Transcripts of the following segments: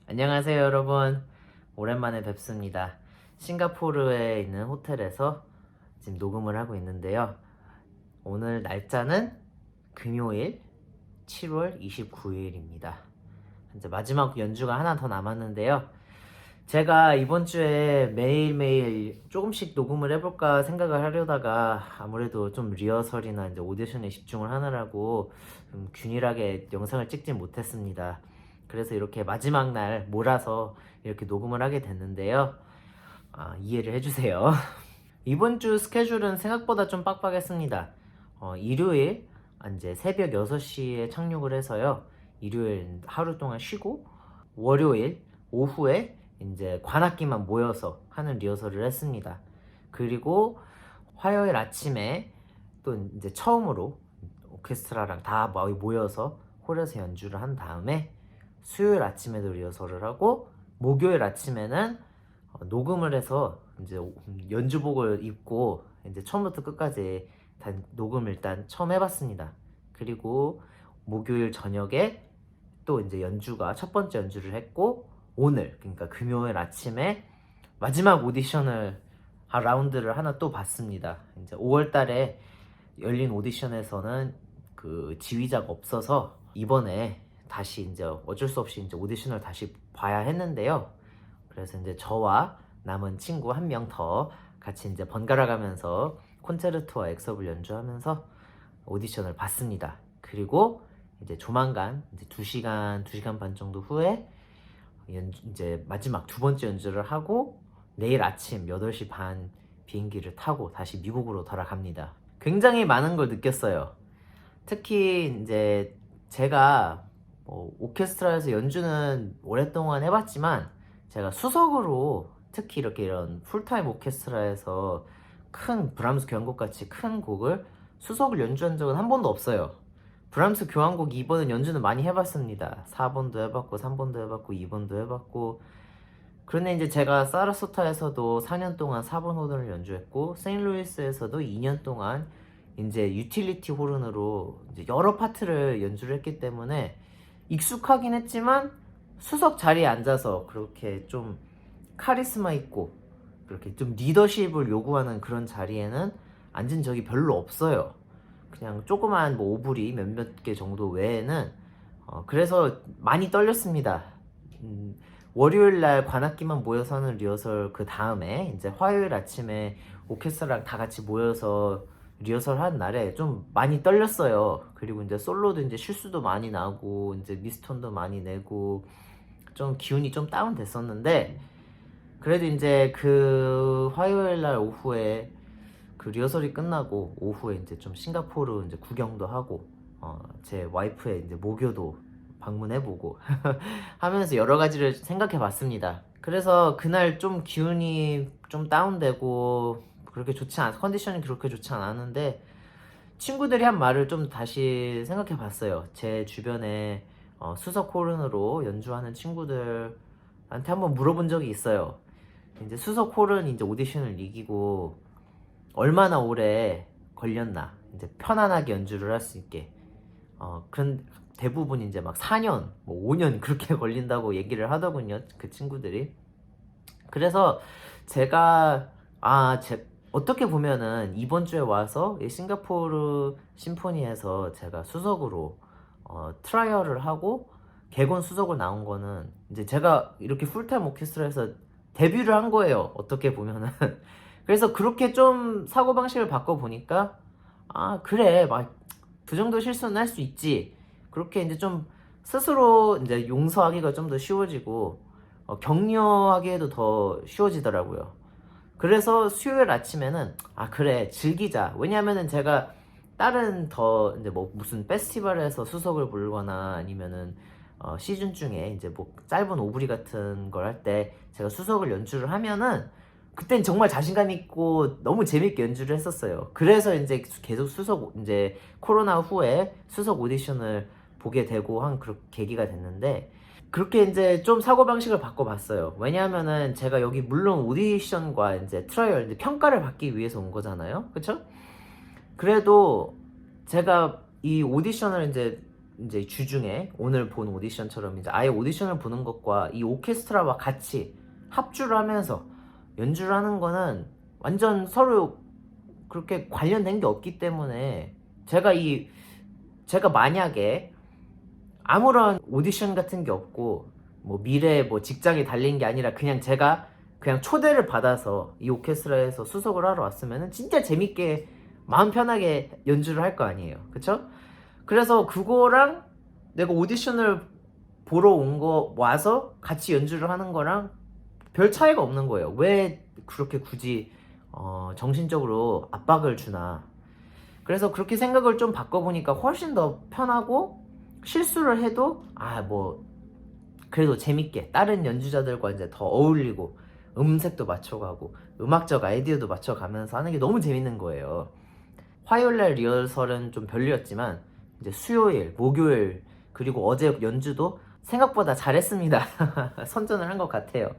안녕하세요, 여러분. 오랜만에 뵙습니다. 싱가포르에 있는 호텔에서 지금 녹음을 하고 있는데요. 오늘 날짜는 금요일 7월 29일입니다. 이제 마지막 연주가 하나 더 남았는데요. 제가 이번 주에 매일매일 조금씩 녹음을 해볼까 생각을 하려다가 아무래도 좀 리허설이나 이제 오디션에 집중을 하느라고 좀 균일하게 영상을 찍진 못했습니다. 그래서 이렇게 마지막 날 몰아서 이렇게 녹음을 하게 됐는데요. 이해를 해주세요. 이번 주 스케줄은 생각보다 좀 빡빡했습니다. 일요일 이제 새벽 6시에 착륙을 해서요. 일요일 하루 동안 쉬고 월요일 오후에 이제 관악기만 모여서 하는 리허설을 했습니다. 그리고 화요일 아침에 또 이제 처음으로 오케스트라랑 다 모여서 홀에서 연주를 한 다음에 수요일 아침에도 리허설을 하고 목요일 아침에는 녹음을 해서 이제 연주복을 입고 이제 처음부터 끝까지 다 녹음을 일단 처음 해봤습니다. 그리고 목요일 저녁에 또 이제 연주가 첫 번째 연주를 했고 오늘 그러니까 금요일 아침에 마지막 오디션을 라운드를 하나 또 봤습니다. 이제 5월 달에 열린 오디션에서는 그 지휘자가 없어서 이번에 다시 이제 어쩔 수 없이 이제 오디션을 다시 봐야 했는데요. 그래서 이제 저와 남은 친구 한 명 더 같이 이제 번갈아 가면서 콘체르토와 엑서블 연주하면서 오디션을 봤습니다. 그리고 이제 조만간 이제 2시간 반 정도 후에 이제 마지막 두 번째 연주를 하고 내일 아침 8시 반 비행기를 타고 다시 미국으로 돌아갑니다. 굉장히 많은 걸 느꼈어요. 특히 이제 제가 오케스트라에서 연주는 오랫동안 해봤지만 제가 수석으로 특히 이런 풀타임 오케스트라에서 큰 브람스 교향곡 같이 큰 곡을 수석을 연주한 적은 한 번도 없어요. 브람스 교향곡 2번은 연주는 많이 해봤습니다. 4번도 해봤고 3번도 해봤고 2번도 해봤고 그런데 이제 제가 사라소타에서도 4년 동안 4번 호른을 연주했고 세인트루이스에서도 2년 동안 이제 유틸리티 호른으로 이제 여러 파트를 연주를 했기 때문에 익숙하긴 했지만 수석 자리에 앉아서 그렇게 좀 카리스마 있고 그렇게 좀 리더십을 요구하는 그런 자리에는 앉은 적이 별로 없어요. 그냥 조그만 오브리 몇몇 개 정도 외에는 그래서 많이 떨렸습니다. 월요일 날 관악기만 모여서 하는 리허설 그 다음에 이제 화요일 아침에 오케스트라랑 다 같이 모여서 리허설 한 날에 좀 많이 떨렸어요. 그리고 이제 솔로도 이제 실수도 많이 나고 이제 미스톤도 많이 내고 좀 기운이 좀 다운 됐었는데 그래도 이제 그 화요일 날 오후에 그 리허설이 끝나고 오후에 이제 좀 싱가포르 이제 구경도 하고 제 와이프의 이제 모교도 방문해보고 하면서 여러 가지를 생각해봤습니다. 그래서 그날 좀 기운이 좀 다운되고 그렇게 컨디션이 그렇게 좋지 않았는데 친구들이 한 말을 좀 다시 생각해봤어요. 제 주변에 수석 호른으로 연주하는 친구들한테 한번 물어본 적이 있어요. 이제 수석 호른 이제 오디션을 이기고 얼마나 오래 걸렸나 이제 편안하게 연주를 할 수 있게 그런 대부분 이제 막 4년, 뭐 5년 그렇게 걸린다고 얘기를 하더군요. 그 친구들이. 그래서 제가 어떻게 보면은 이번 주에 와서 이 싱가포르 심포니에서 제가 수석으로 트라이얼을 하고 객원 수석을 나온 거는 이제 제가 이렇게 풀타임 오케스트라에서 데뷔를 한 거예요. 어떻게 보면은. 그래서 그렇게 좀 사고방식을 바꿔보니까 그래 막 그 정도 실수는 할 수 있지. 그렇게 이제 좀 스스로 이제 용서하기가 좀 더 쉬워지고 격려하기에도 더 쉬워지더라고요. 그래서 수요일 아침에는 그래 즐기자. 왜냐면은 제가 다른 더 이제 뭐 무슨 페스티벌에서 수석을 부르거나 아니면은 시즌 중에 이제 뭐 짧은 오브리 같은 걸 할 때 제가 수석을 연주를 하면은 그땐 정말 자신감 있고 너무 재밌게 연주를 했었어요. 그래서 이제 계속 이제 코로나 후에 수석 오디션을 보게 되고 한 그런 계기가 됐는데 그렇게 이제 좀 사고방식을 바꿔봤어요. 왜냐하면은 제가 여기 물론 오디션과 이제 트라이얼, 이제 평가를 받기 위해서 온 거잖아요. 그쵸? 그래도 제가 이 오디션을 이제 이제 주중에 오늘 본 오디션처럼 이제 아예 오디션을 보는 것과 이 오케스트라와 같이 합주를 하면서 연주를 하는 거는 완전 서로 그렇게 관련된 게 없기 때문에 제가 만약에 아무런 오디션 같은 게 없고 뭐 미래에 뭐 직장에 달린 게 아니라 제가 그냥 초대를 받아서 이 오케스트라에서 수석을 하러 왔으면은 진짜 재밌게 마음 편하게 연주를 할 거 아니에요. 그쵸? 그래서 그거랑 내가 오디션을 보러 와서 같이 연주를 하는 거랑 별 차이가 없는 거예요. 왜 그렇게 굳이 정신적으로 압박을 주나. 그래서 그렇게 생각을 좀 바꿔보니까 훨씬 더 편하고, 실수를 해도 뭐 그래도 재밌게 다른 연주자들과 이제 더 어울리고 음색도 맞춰가고 음악적 아이디어도 맞춰가면서 하는 게 너무 재밌는 거예요. 화요일날 리허설은 좀 별로였지만 이제 수요일, 목요일 그리고 어제 연주도 생각보다 잘했습니다. 선전을 한 것 같아요.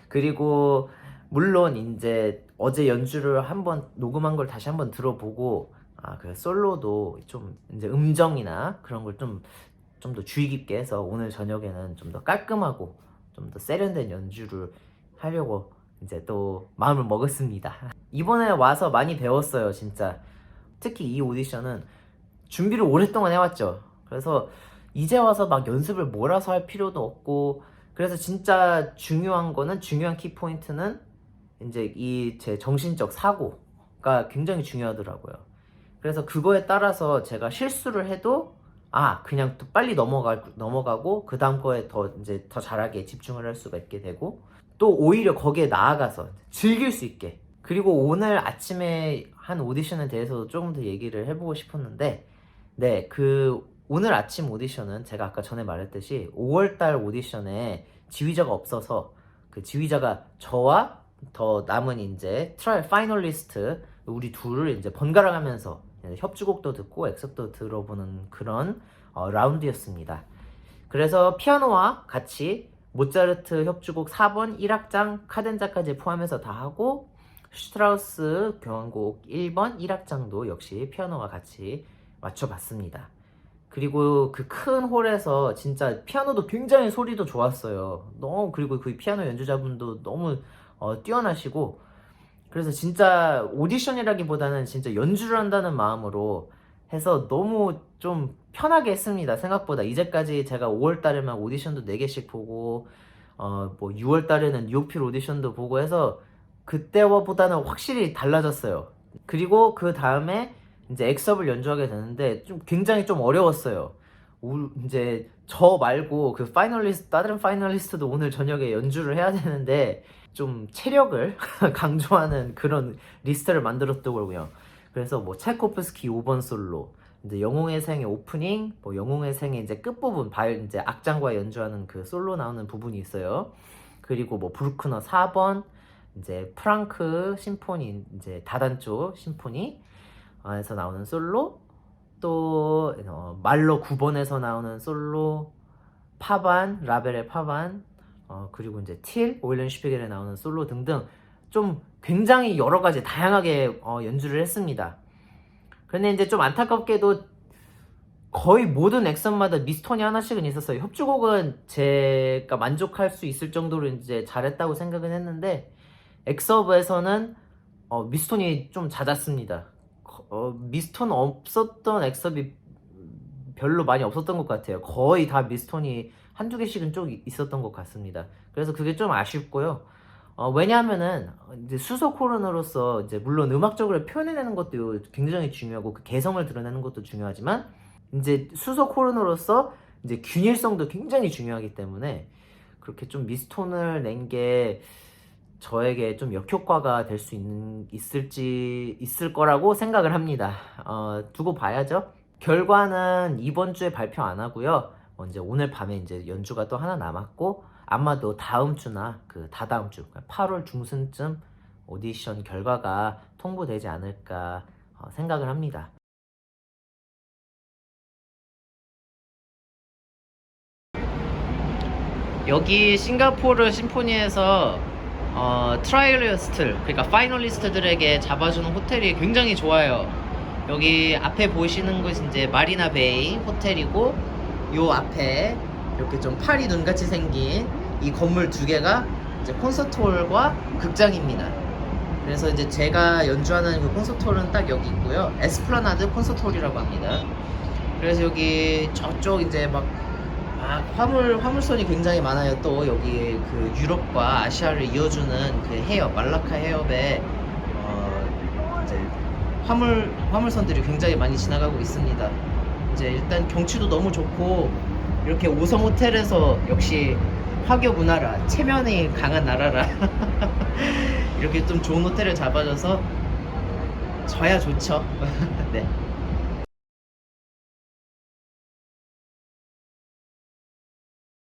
그리고 물론 이제 어제 연주를 한번 녹음한 걸 다시 한번 들어보고 그 솔로도 좀 이제 음정이나 그런 걸 좀 더 주의 깊게 해서 오늘 저녁에는 좀 더 깔끔하고 좀 더 세련된 연주를 하려고 이제 또 마음을 먹었습니다. 이번에 와서 많이 배웠어요, 진짜. 특히 이 오디션은 준비를 오랫동안 해왔죠. 그래서 이제 와서 막 연습을 몰아서 할 필요도 없고, 그래서 진짜 중요한 키포인트는 이제 이 제 정신적 사고가 굉장히 중요하더라고요. 그래서 그거에 따라서 제가 실수를 해도 그냥 또 빨리 넘어가고 그 다음 거에 더 잘하게 집중을 할 수가 있게 되고, 또 오히려 거기에 나아가서 즐길 수 있게. 그리고 오늘 아침에 한 오디션에 대해서도 조금 더 얘기를 해보고 싶었는데, 오늘 아침 오디션은 제가 아까 전에 말했듯이 5월달 오디션에 지휘자가 없어서 그 지휘자가 저와 더 남은 이제 트라이얼 파이널리스트 우리 둘을 이제 번갈아 가면서 협주곡도 듣고 엑섭도 들어보는 그런 라운드였습니다. 그래서 피아노와 같이 모차르트 협주곡 4번 1악장 카덴자까지 포함해서 다 하고, 슈트라우스 교향곡 1번 1악장도 역시 피아노와 같이 맞춰봤습니다. 그리고 그 큰 홀에서 진짜 피아노도 굉장히 소리도 좋았어요. 그리고 그 피아노 연주자분도 너무 뛰어나시고, 그래서 진짜 오디션이라기보다는 진짜 연주를 한다는 마음으로 해서 너무 좀 편하게 했습니다. 생각보다. 이제까지 제가 5월달에만 오디션도 4개씩 보고 뭐 6월달에는 뉴오필 오디션도 보고 해서 그때보다는 확실히 달라졌어요. 그리고 그 다음에 이제 엑섭을 연주하게 되는데 굉장히 좀 어려웠어요. 이제 저 말고 그 다른 파이널리스트도 오늘 저녁에 연주를 해야 되는데 좀 체력을 강조하는 그런 리스트를 만들었더라고요. 그래서 뭐 차이코프스키 5번 솔로, 이제 영웅의 생의 오프닝, 뭐 영웅의 생의 이제 끝부분, 이제 악장과 연주하는 그 솔로 나오는 부분이 있어요. 그리고 뭐 브루크너 4번, 이제 프랑크 심포니, 이제 다단조 심포니에서 나오는 솔로, 또 말로 9번에서 나오는 솔로, 라벨의 파반, 그리고 이제 오일렌 슈피겔에 나오는 솔로 등등 좀 굉장히 여러 가지 다양하게 연주를 했습니다. 그런데 이제 좀 안타깝게도 거의 모든 엑선마다 미스톤이 하나씩은 있었어요. 협주곡은 제가 만족할 수 있을 정도로 이제 잘했다고 생각은 했는데, 엑서브에서는 미스톤이 좀 잦았습니다. 미스톤 없었던 엑섭이 별로 많이 없었던 것 같아요. 거의 다 미스톤이 한두 개씩은 좀 있었던 것 같습니다. 그래서 그게 좀 아쉽고요. 왜냐하면은 이제 수석 호른으로서 이제 물론 음악적으로 표현해내는 것도 굉장히 중요하고 그 개성을 드러내는 것도 중요하지만, 이제 수석 호른으로서 이제 균일성도 굉장히 중요하기 때문에 그렇게 좀 미스톤을 낸 게 저에게 좀 역효과가 될 수 있을 거라고 생각을 합니다. 두고 봐야죠. 결과는 이번 주에 발표 안 하고요. 이제 오늘 밤에 이제 연주가 또 하나 남았고, 아마도 다음 주나 그 다다음 주 8월 중순쯤 오디션 결과가 통보되지 않을까 생각을 합니다. 여기 싱가포르 심포니에서 트라이얼리스트, 그러니까 파이널리스트들에게 잡아주는 호텔이 굉장히 좋아요. 여기 앞에 보시는 곳이 이제 마리나 베이 호텔이고, 요 앞에 이렇게 좀 팔이 눈같이 생긴 이 건물 두 개가 이제 콘서트홀과 극장입니다. 그래서 이제 제가 연주하는 그 콘서트홀은 딱 여기 있고요. 에스플라나드 콘서트홀이라고 합니다. 그래서 여기 저쪽 이제 막 화물선이 굉장히 많아요. 또 여기 그 유럽과 아시아를 이어주는 그 해협, 말라카 해협에 이제 화물선들이 굉장히 많이 지나가고 있습니다. 이제 일단 경치도 너무 좋고 이렇게 5성 호텔에서 역시 화교 문화라 체면이 강한 나라라 이렇게 좀 좋은 호텔을 잡아줘서 저야 좋죠. 네.